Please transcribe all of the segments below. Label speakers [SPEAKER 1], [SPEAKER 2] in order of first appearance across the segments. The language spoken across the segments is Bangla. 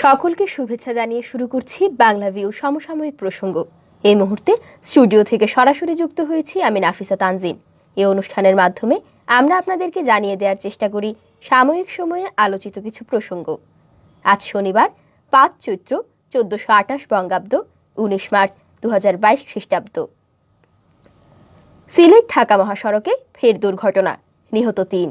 [SPEAKER 1] সকলকে শুভেচ্ছা জানিয়ে শুরু করছি বাংলা ভিউ সমসাময়িক প্রসঙ্গ। এই মুহূর্তে স্টুডিও থেকে সরাসরি যুক্ত হয়েছি আমি নাফিসা তানজিন। এই অনুষ্ঠানের মাধ্যমে আমরা আপনাদেরকে জানিয়ে দেওয়ার চেষ্টা করি সাময়িক সময়ে আলোচিত কিছু প্রসঙ্গ। আজ শনিবার ৫ চৈত্র ১৪২৮ বঙ্গাব্দ ১৯ মার্চ ২০২২ খ্রিস্টাব্দ। সিলেট ঢাকা মহাসড়কে ফের দুর্ঘটনা, নিহত ৩।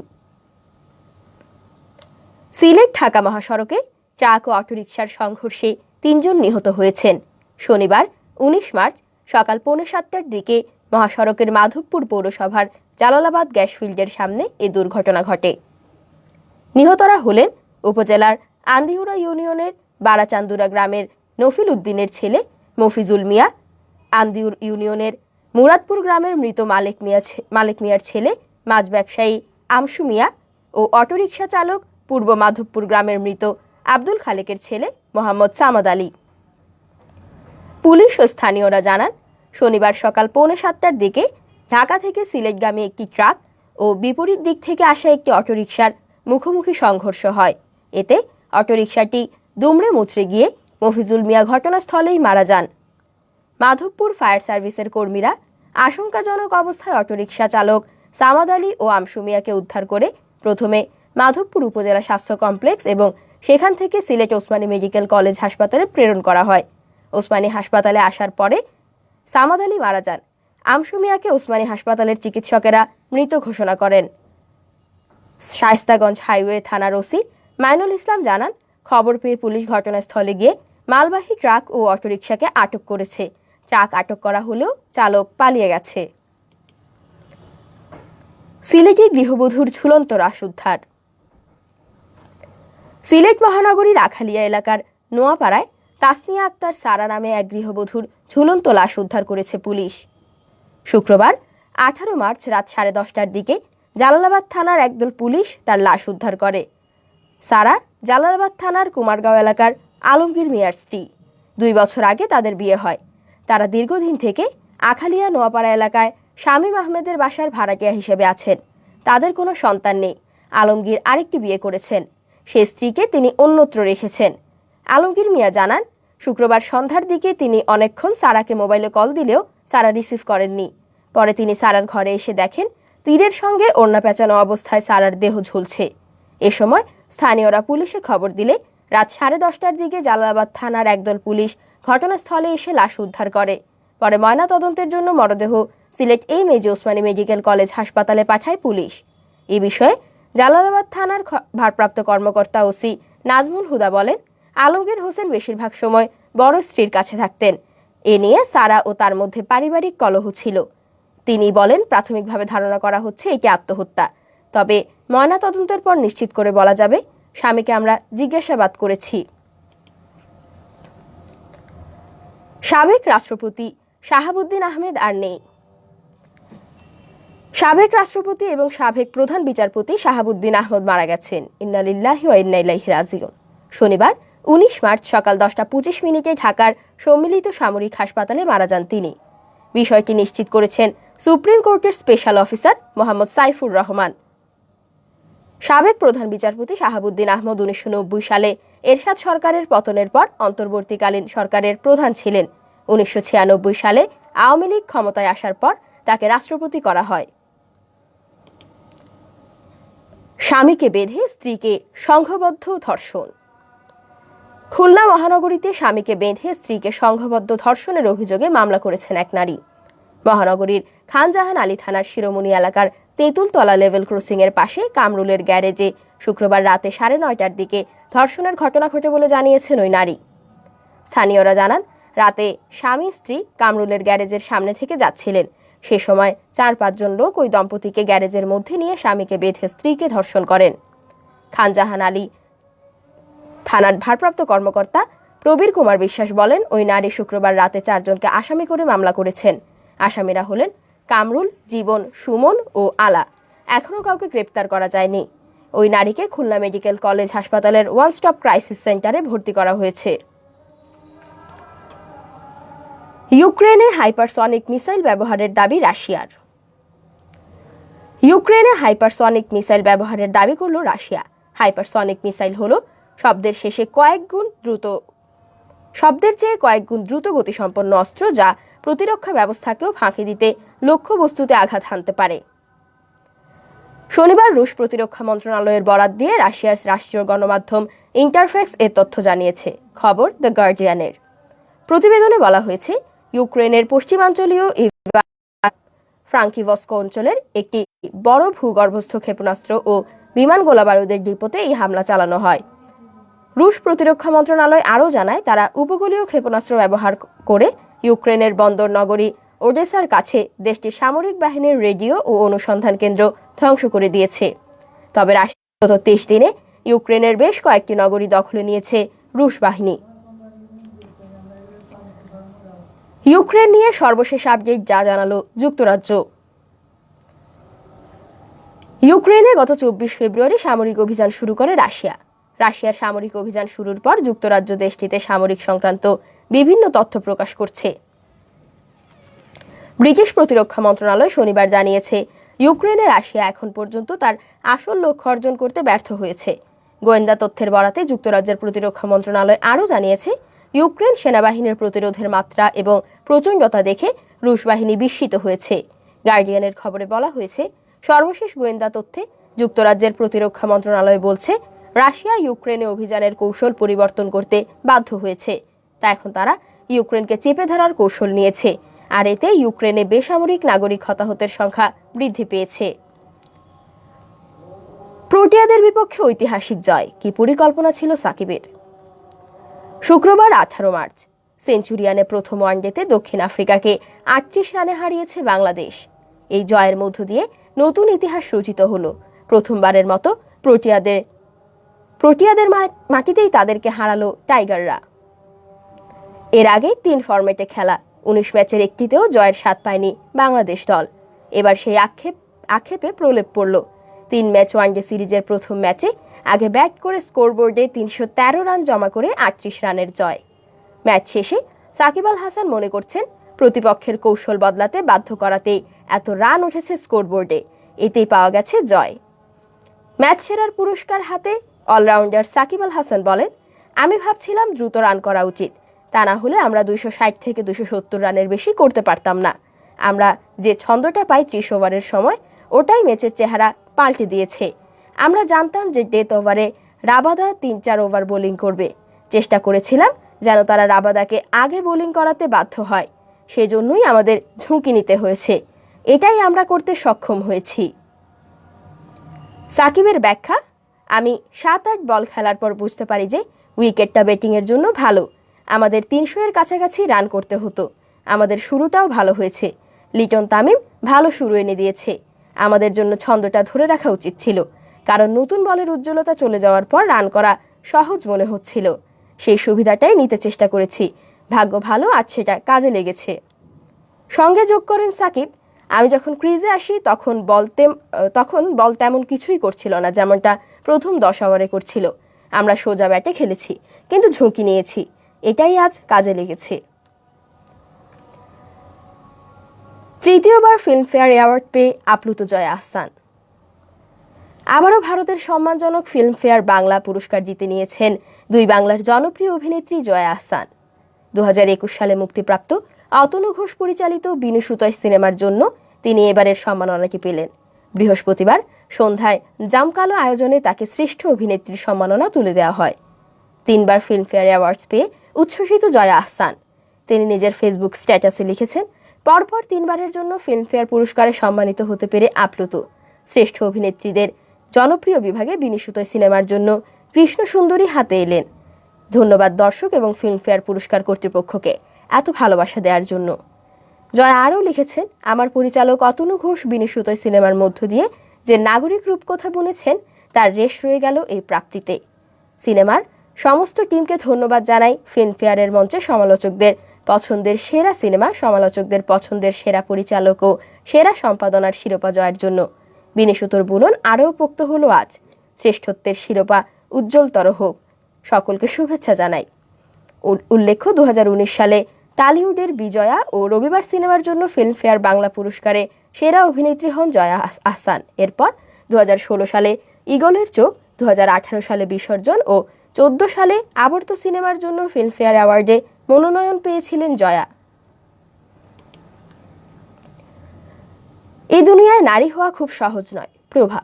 [SPEAKER 1] সিলেট ঢাকা মহাসড়কে ট্রাক ও অটোরিকশার সংঘর্ষে ৩ জন নিহত হয়েছেন। শনিবার ১৯ মার্চ সকাল ৬:৩০টার দিকে মহাসড়কের মাধবপুর পৌরসভার জালালাবাদ গ্যাস ফিল্ডের সামনে এ দুর্ঘটনা ঘটে। নিহতরা হলেন উপজেলার আন্দিউরা ইউনিয়নের বারাচান্দুরা গ্রামের নফিল উদ্দিনের ছেলে মফিজুল মিয়া, আন্দিউর ইউনিয়নের মুরাদপুর গ্রামের মৃত মালিক মিয়ার ছেলে মাছ ব্যবসায়ী আমসু মিয়া ও অটোরিকশা চালক পূর্ব মাধবপুর গ্রামের মৃত আব্দুল খালেকের ছেলে মোহাম্মদ সামাদ আলী। পুলিশ ও স্থানীয়রা জানান, শনিবার সকাল ৬:৩০টার দিকে ঢাকা থেকে সিলেটগামী একটি ট্রাক ও বিপরীত দিক থেকে আসা একটি অটোরিকশার মুখোমুখি সংঘর্ষ হয়। এতে অটোরিকশাটি দুমড়ে মুচড়ে গিয়ে মফিজুল মিয়া ঘটনাস্থলেই মারা যান। মাধবপুর ফায়ার সার্ভিসের কর্মীরা আশঙ্কাজনক অবস্থায় অটোরিকশা চালক সামাদ আলী ও আমসু মিয়াকে উদ্ধার করে প্রথমে মাধবপুর উপজেলা স্বাস্থ্য কমপ্লেক্স এবং সেখান থেকে সিলেট ওসমানী মেডিকেল কলেজ হাসপাতালে প্রেরণ করা হয়। ওসমানী হাসপাতালে আসার পরে সামাদ আলী মারা যান। আমসু মিয়াকে ওসমানী হাসপাতালের চিকিৎসকেরা মৃত ঘোষণা করেন। শায়েস্তাগঞ্জ হাইওয়ে থানার ওসি মাইনুল ইসলাম জানান, খবর পেয়ে পুলিশ ঘটনাস্থলে গিয়ে মালবাহী ট্রাক ও অটোরিকশাকে আটক করেছে। ট্রাক আটক করা হলেও চালক পালিয়ে গেছে। সিলেটে গৃহবধূর ঝুলন্ত লাশ উদ্ধার। সিলেট মহানগরীর আখালিয়া এলাকার নোয়াপাড়ায় তাসনিয়া আক্তার সারা নামে এক গৃহবধূর ঝুলন্ত লাশ উদ্ধার করেছে পুলিশ। শুক্রবার ১৮ মার্চ রাত 10:30টার দিকে জালালাবাদ থানার একদল পুলিশ তার লাশ উদ্ধার করে। সারা জালালাবাদ থানার কুমারগাঁও এলাকার আলমগীর মিয়ার স্ত্রী। 2 বছর আগে তাদের বিয়ে হয়। তারা দীর্ঘদিন থেকে আখালিয়া নোয়াপাড়া এলাকায় শামীম আহমেদের বাসার ভাড়াটিয়া হিসেবে আছেন। তাদের কোনো সন্তান নেই। আলমগীর আরেকটি বিয়ে করেছেন। সে স্ত্রীকে তিনি অন্যত্র রেখেছেন। আলমগীর মিয়া জানান, শুক্রবার সন্ধ্যার দিকে তিনি অনেকক্ষণ সারাকে মোবাইলে কল দিলেও সারা রিসিভ করেননি। পরে তিনি সারার ঘরে এসে দেখেন তীরের সঙ্গে ওড়না পেঁচানো অবস্থায় সারার দেহ ঝুলছে। এ সময় স্থানীয়রা পুলিশে খবর দিলে রাত 10:30টার দিকে জালালাবাদ থানার একদল পুলিশ ঘটনাস্থলে এসে লাশ উদ্ধার করে। পরে ময়না তদন্তের জন্য মরদেহ সিলেট মেজি ওসমানী মেডিকেল কলেজ হাসপাতালে পাঠায় পুলিশ। এ বিষয়ে জালালাবাদ থানার ভারপ্রাপ্ত কর্মকর্তা ওসি নাজমুল হুদা বলেন, আলমগীর হোসেন বেশিরভাগ সময় বড় স্ত্রীর কাছে থাকতেন। এ নিয়ে সারা ও তার মধ্যে পারিবারিক কলহ ছিল। তিনি বলেন, প্রাথমিকভাবে ধারণা করা হচ্ছে এটি আত্মহত্যা। তবে ময়না তদন্তের পর নিশ্চিত করে বলা যাবে। স্বামীকে আমরা জিজ্ঞাসাবাদ করেছি। সাবেক রাষ্ট্রপতি শাহাবুদ্দিন আহমেদ আর নেই। সাবেক রাষ্ট্রপতি এবং সাবেক প্রধান বিচারপতি শাহাবুদ্দিন আহমেদ মারা গেছেন। ইন্না লিল্লাহি ওয়া ইন্না ইলাইহি রাজিউন। শনিবার ১৯ মার্চ সকাল 10:25 ঢাকার সম্মিলিত সামরিক হাসপাতালে মারা যান তিনি। বিষয়টি নিশ্চিত করেছেন সুপ্রিম কোর্টের স্পেশাল অফিসার মোহাম্মদ সাইফুর রহমান। সাবেক প্রধান বিচারপতি শাহাবুদ্দিন আহমেদ 1990 সালে এরশাদ সরকারের পতনের পর অন্তর্বর্তীকালীন সরকারের প্রধান ছিলেন। 1996 সালে আওয়ামী লীগ ক্ষমতায় আসার পর তাকে রাষ্ট্রপতি করা হয়। স্বামীকে বেঁধে স্ত্রীকে সংঘবদ্ধ ধর্ষণ। খুলনা মহানগরীতে স্বামীকে বেঁধে স্ত্রীকে সংঘবদ্ধ ধর্ষণের অভিযোগে মামলা করেছেন এক নারী। মহানগরীর খানজাহান আলী থানার শিরোমণি এলাকার তেঁতুলতলা লেভেল ক্রসিং এর পাশে কামরুলের গ্যারেজে শুক্রবার রাতে 9:30টার দিকে ধর্ষণের ঘটনা ঘটে বলে জানিয়েছেন ওই নারী। স্থানীয়রা জানান, রাতে স্বামী স্ত্রী কামরুলের গ্যারেজের সামনে থেকে যাচ্ছিলেন। সে সময় 4-5 জন লোক ওই দম্পতিকে গ্যারেজের মধ্যে নিয়ে স্বামীকে বেঁধে স্ত্রীকে ধর্ষণ করেন। খানজাহান আলী থানার ভারপ্রাপ্ত কর্মকর্তা প্রবীর কুমার বিশ্বাস বলেন, ওই নারী শুক্রবার রাতে 4 জনকে আসামি করে মামলা করেছেন। আসামিরা হলেন কামরুল, জীবন, সুমন ও আলা। এখনও কাউকে গ্রেপ্তার করা যায়নি। ওই নারীকে খুলনা মেডিকেল কলেজ হাসপাতালের ওয়ান স্টপ ক্রাইসিস সেন্টারে ভর্তি করা হয়েছে। ইউক্রেনে হাইপারসনিক মিসাইল ব্যবহারের দাবি রাশিয়ার। ইউক্রেনে হাইপারসনিক মিসাইল ব্যবহারের দাবি করল রাশিয়া। হাইপারসনিক মিসাইল হল শব্দের চেয়ে কয়েক গুণ দ্রুত গতিসম্পন্ন অস্ত্র, যা প্রতিরক্ষা ব্যবস্থাকেও ফাঁকি দিতে লক্ষ্যবস্তুতে আঘাত হানতে পারে। শনিবার রুশ প্রতিরক্ষা মন্ত্রণালয়ের বরাত দিয়ে রাশিয়ার রাষ্ট্রীয় গণমাধ্যম ইন্টারফ্যাক্স এর তথ্য জানিয়েছে। খবর দ্য গার্ডিয়ানের। প্রতিবেদনে বলা হয়েছে, ইউক্রেনের পশ্চিমাঞ্চলীয় ফ্রাঙ্কিভস্ক অঞ্চলের একটি বড় ভূগর্ভস্থ ক্ষেপণাস্ত্র ও বিমান গোলাবারুদের ডিপোতে এই হামলা চালানো হয়। রুশ প্রতিরক্ষা মন্ত্রণালয় আরও জানায়, তারা উপকূলীয় ক্ষেপণাস্ত্র ব্যবহার করে ইউক্রেনের বন্দর নগরী ওডেসার কাছে দেশটির সামরিক বাহিনীর রেডিও ও অনুসন্ধান কেন্দ্র ধ্বংস করে দিয়েছে। তবে গত 23 দিনে ইউক্রেনের বেশ কয়েকটি নগরী দখলে নিয়েছে রুশ বাহিনী। ইউক্রেন নিয়ে সর্বশেষ আপডেট যা জানালো যুক্তরাজ্য। ইউক্রেনে গত 24 ফেব্রুয়ারি সামরিক অভিযান শুরু করে রাশিয়া। রাশিয়ার সামরিক অভিযান শুরুর পর যুক্তরাজ্য দেশটিতে সামরিক সংক্রান্ত বিভিন্ন তথ্য প্রকাশ করছে। ব্রিটিশ প্রতিরক্ষা মন্ত্রণালয় শনিবার জানিয়েছে, ইউক্রেনে রাশিয়া এখন পর্যন্ত তার আসল লক্ষ্য অর্জন করতে ব্যর্থ হয়েছে। গোয়েন্দা তথ্যের বরাতে যুক্তরাজ্যের প্রতিরক্ষা মন্ত্রণালয় আরও জানিয়েছে, ইউক্রেন সেনাবাহিনীর প্রতিরোধের মাত্রা এবং প্রচণ্ডতা দেখে রুশ বাহিনী বিস্মিত হয়েছে। গার্ডিয়ানের খবরে বলা হয়েছে, সর্বশেষ গোয়েন্দা তথ্যে যুক্তরাজ্যের প্রতিরক্ষা মন্ত্রণালয় বলছে, রাশিয়া ইউক্রেনে অভিযানের কৌশল পরিবর্তন করতে বাধ্য হয়েছে। তা এখন তারা ইউক্রেনকে চেপে ধরার কৌশল নিয়েছে, আর এতে ইউক্রেনে বেসামরিক নাগরিক হতাহতের সংখ্যা বৃদ্ধি পেয়েছে। প্রোটিয়াদের বিপক্ষে ঐতিহাসিক জয়, কি পরিকল্পনা ছিল সাকিবের? শুক্রবার 18 মার্চ সেঞ্চুরিয়ানে প্রথম ওয়ানডেতে দক্ষিণ আফ্রিকাকে 38 রানে হারিয়েছে বাংলাদেশ। এই জয়ের মধ্য দিয়ে নতুন ইতিহাস রচিত হলো। প্রথমবারের মতো প্রোটিয়াদের মাটিতেই তাদেরকে হারালো টাইগাররা। এর আগে 3 ফরম্যাটে খেলা 19 ম্যাচের একটিতেও জয়ের স্বাদ পায়নি বাংলাদেশ দল। এবার সেই আক্ষেপে প্রলেপ পড়ল। 3 ম্যাচ ওয়ানডে সিরিজের প্রথম ম্যাচে আগে ব্যাট করে স্কোরবোর্ডে 313 রান জমা করে 38 রানের জয়। ম্যাচ শেষে সাকিব আল হাসান মনে করছেন, প্রতিপক্ষের কৌশল বদলাতে বাধ্য করাতেই এত রান উঠেছে স্কোরবোর্ডে, এতেই পাওয়া গেছে জয়। ম্যাচ সেরার পুরস্কার হাতে অলরাউন্ডার সাকিব আল হাসান বলেন, আমি ভাবছিলাম দ্রুত রান করা উচিত, তা না হলে আমরা 260 থেকে 270 রানের বেশি করতে পারতাম না। আমরা যে ছন্দটা পাই 30 ওভারের সময়, ওটাই ম্যাচের চেহারা পাল্টে দিয়েছে। আমরা জানতাম যে ডেথ ওভারে রাবাদা 3-4 ওভার বোলিং করবে। চেষ্টা করেছিলাম যেন তারা রাবাদাকে আগে বোলিং করাতে বাধ্য হয়, সেজন্যই আমাদের ঝুঁকি নিতে হয়েছে। এটাই আমরা করতে সক্ষম হয়েছি। সাকিবের ব্যাখ্যা, আমি 7-8 বল খেলার পর বুঝতে পারি যে উইকেটটা ব্যাটিংয়ের জন্য ভালো। আমাদের 300 এর কাছাকাছি রান করতে হতো। আমাদের শুরুটাও ভালো হয়েছে। লিটন তামিম ভালো শুরু এনে দিয়েছে। আমাদের জন্য ছন্দটা ধরে রাখা উচিত ছিল, কারণ নতুন বলের উজ্জ্বলতা চলে যাওয়ার পর রান করা সহজ মনে হচ্ছিল। সেই সুবিধাটাই নিতে চেষ্টা করেছি। ভাগ্য ভালো, আজ সেটা কাজে লেগেছে। সঙ্গে যোগ করেন সাকিব, আমি যখন ক্রিজে আসি তখন বল তেমন কিছুই করছিল না, যেমনটা প্রথম 10 ওভারে করছিল। আমরা সোজা ব্যাটে খেলেছি, কিন্তু ঝুঁকি নিয়েছি। এটাই আজ কাজে লেগেছে। তৃতীয়বার ফিল্মফেয়ার অ্যাওয়ার্ড পেয়ে আপ্লুত জয়া আহসান। আবারও ভারতের সম্মানজনক ফিল্মফেয়ার বাংলা পুরস্কার জিতে নিয়েছেন 2 বাংলার জনপ্রিয় অভিনেত্রী জয়া আহসান। 2021 সালে মুক্তিপ্রাপ্ত অতনু ঘোষ পরিচালিত বিনু সুতোয় সিনেমার জন্য তিনি এবারের সম্মাননাটি পেলেন। বৃহস্পতিবার সন্ধ্যায় জামকালো আয়োজনে তাকে শ্রেষ্ঠ অভিনেত্রীর সম্মাননা তুলে দেওয়া হয়। 3 বার ফিল্মফেয়ার অ্যাওয়ার্ডস পেয়ে উচ্ছ্বসিত জয়া আহসান। তিনি নিজের ফেসবুক স্ট্যাটাসে লিখেছেন, পরপর 3 বারের জন্য ফিল্মফেয়ার পুরস্কারে সম্মানিত হতে পেরে আপ্লুত। শ্রেষ্ঠ অভিনেত্রীদের জনপ্রিয় বিভাগে বিনু সুতোয় সিনেমার জন্য কৃষ্ণ সুন্দরী হাতে এলেন। ধন্যবাদ দর্শক এবং ফিল্মফেয়ার পুরস্কার কর্তৃপক্ষকে এত ভালোবাসা দেওয়ার জন্য। জয়া আরও লিখেছেন, আমার পরিচালক অতনু ঘোষ বিনু সুতোয় সিনেমার মধ্য দিয়ে যে নাগরিক রূপকথা বুনেছেন, তার রেশ রয়ে গেল এই প্রাপ্তিতে। সিনেমার সমস্ত টিমকে ধন্যবাদ জানাই ফিল্মফেয়ারের মঞ্চে সমালোচকদের পছন্দের সেরা সিনেমা, সমালোচকদের পছন্দের সেরা পরিচালক ও সেরা সম্পাদনার শিরোপা জয়ের জন্য। বিনু সুতোর বুনন আরও পোক্ত হলো আজ। শ্রেষ্ঠত্বের শিরোপা উজ্জ্বলতর হোক, সকলকে শুভেচ্ছা জানাই। উল্লেখ্য, 2019 সালে টলিউডের বিজয়া ও রবিবার সিনেমার জন্য ফিল্মফেয়ার বাংলা পুরস্কারে সেরা অভিনেত্রী হন জয়া আহসান। এরপর 2016 সালে ঈগলের চোখ, 2018 সালে বিসর্জন ও 2014 সালে আবর্ত সিনেমার জন্য ফিল্মফেয়ার অ্যাওয়ার্ডে মনোনয়ন পেয়েছিলেন জয়া। এই দুনিয়ায় নারী হওয়া খুব সহজ নয়। প্রভা।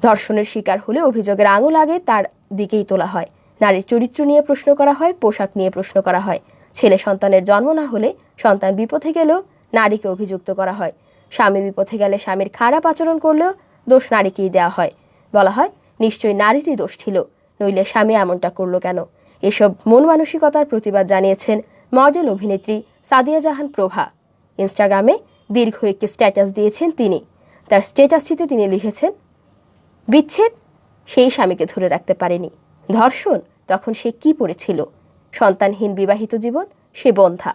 [SPEAKER 1] ধর্ষণের শিকার হলে অভিযোগের আঙুল আগে তার দিকেই তোলা হয়। নারীর চরিত্র নিয়ে প্রশ্ন করা হয়, পোশাক নিয়ে প্রশ্ন করা হয়। ছেলে সন্তানের জন্ম না হলে সন্তান বিপথে গেলেও নারীকে অভিযুক্ত করা হয়। স্বামী বিপথে গেলে স্বামীর খারাপ আচরণ করলেও দোষ নারীকেই দেওয়া হয়। বলা হয় নিশ্চয়ই নারীরই দোষ ছিল, নইলে স্বামী এমনটা করলো কেন। এসব মন মানসিকতার প্রতিবাদ জানিয়েছেন মডেল অভিনেত্রী সাদিয়া জাহান প্রভা। ইনস্টাগ্রামে দীর্ঘ একটি স্ট্যাটাস দিয়েছেন তিনি। তার স্ট্যাটাসটিতে তিনি লিখেছেন, বিচ্ছেদ সেই স্বামীকে ধরে রাখতে পারেনি, ধর্ষণ তখন সে কি পড়েছিল, সন্তানহীন বিবাহিত জীবন সে বন্ধা।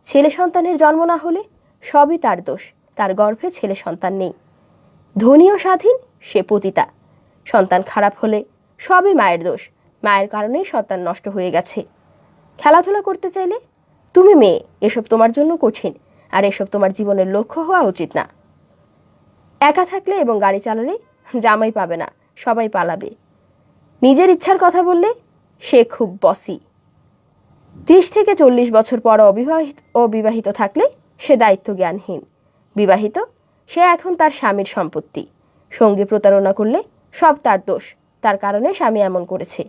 [SPEAKER 1] ছেলে সন্তানের জন্ম না হলে সবই তার দোষ, তার গর্ভে ছেলে সন্তান নেই। ধনী ও স্বাধীন সে পতিতা। সন্তান খারাপ হলে সবই মায়ের দোষ, মায়ের কারণেই সন্তান নষ্ট হয়ে গেছে। খেলাধুলা করতে চাইলে তুমি মেয়ে, এসব তোমার জন্য কঠিন, আর এসব তোমার জীবনের লক্ষ্য হওয়া উচিত না। একা থাকলে এবং গাড়ি চালালে জামাই পাবে না, সবাই পালাবে। নিজের ইচ্ছার কথা বললে সে খুব বসি। 30 থেকে 40 বছর পর অবিবাহিত থাকলে সে দায়িত্ব জ্ঞানহীন। বিবাহিত সে এখন তার স্বামীর সম্পত্তি। সঙ্গে প্রতারণা করলে সব তার দোষ, তার কারণে স্বামী এমন করেছে।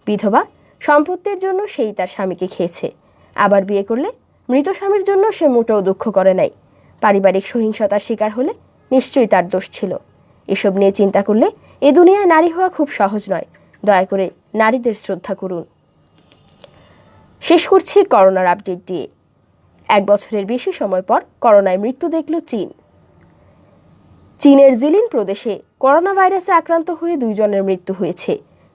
[SPEAKER 1] বিধবা সম্পত্তির জন্য সেই তার স্বামীকে খেয়েছে। আবার বিয়ে করলে মৃত স্বামীর জন্য সে মোটেও দুঃখ করে নাই। পারিবারিক সহিংসতার শিকার হলে নিশ্চয়ই তার দোষ ছিল। এসব নিয়ে চিন্তা করলে এ দুনিয়ায় নারী হওয়া খুব সহজ নয়। দয়া করে নারীদের শ্রদ্ধা করুন। শেষ করছি করোনার আপডেট দিয়ে। 1 বছরের বেশি সময় পর করোনায় মৃত্যু দেখল চীন। চীনের জিলিন প্রদেশে করোনা ভাইরাসে আক্রান্ত হয়ে 2 জনের মৃত্যু হয়েছে।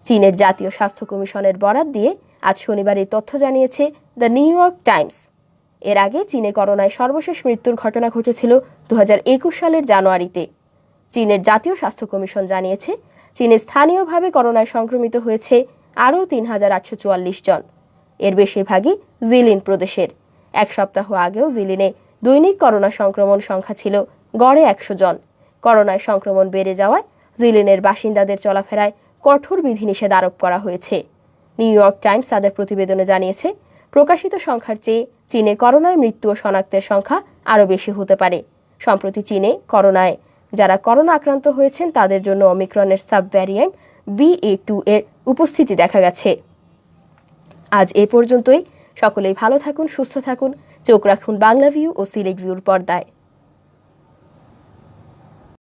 [SPEAKER 1] চীনের জাতীয় স্বাস্থ্য কমিশনের বরাত দিয়ে আজ শনিবার এই তথ্য জানিয়েছে দ্য নিউ ইয়র্ক টাইমস। এর আগে চীনে করোনায় সর্বশেষ মৃত্যুর ঘটনা ঘটেছিল 2021 সালের জানুয়ারিতে। চীনের জাতীয় স্বাস্থ্য কমিশন জানিয়েছে চীনে স্থানীয়ভাবে করোনায় সংক্রমিত হয়েছে আরও 3844 জন। এর বেশিরভাগই জিলিন প্রদেশের। 1 সপ্তাহ আগেও জিলিনে দৈনিক করোনা সংক্রমণ সংখ্যা ছিল গড়ে 100 জন। করোনায় সংক্রমণ বেড়ে যাওয়ায় জিলিনের বাসিন্দাদের চলাফেরায় কঠোর বিধিনিষেধ আরোপ করা হয়েছে। নিউ ইয়র্ক টাইমস তাদের প্রতিবেদনে জানিয়েছে প্রকাশিত সংখ্যার চেয়ে চীনে করোনায় মৃত্যু ও শনাক্তের সংখ্যা আরও বেশি হতে পারে। সম্প্রতি চীনে যারা করোনা আক্রান্ত হয়েছেন তাদের জন্য ওমিক্রনের সাব ভ্যারিয়েন্ট BA.2 এর উপস্থিতি দেখা গেছে। আজ এ পর্যন্তই। সকলেই ভালো থাকুন, সুস্থ থাকুন। চোখ রাখুন বাংলা ভিউ ও সিলেট ভিউর পর্দায়।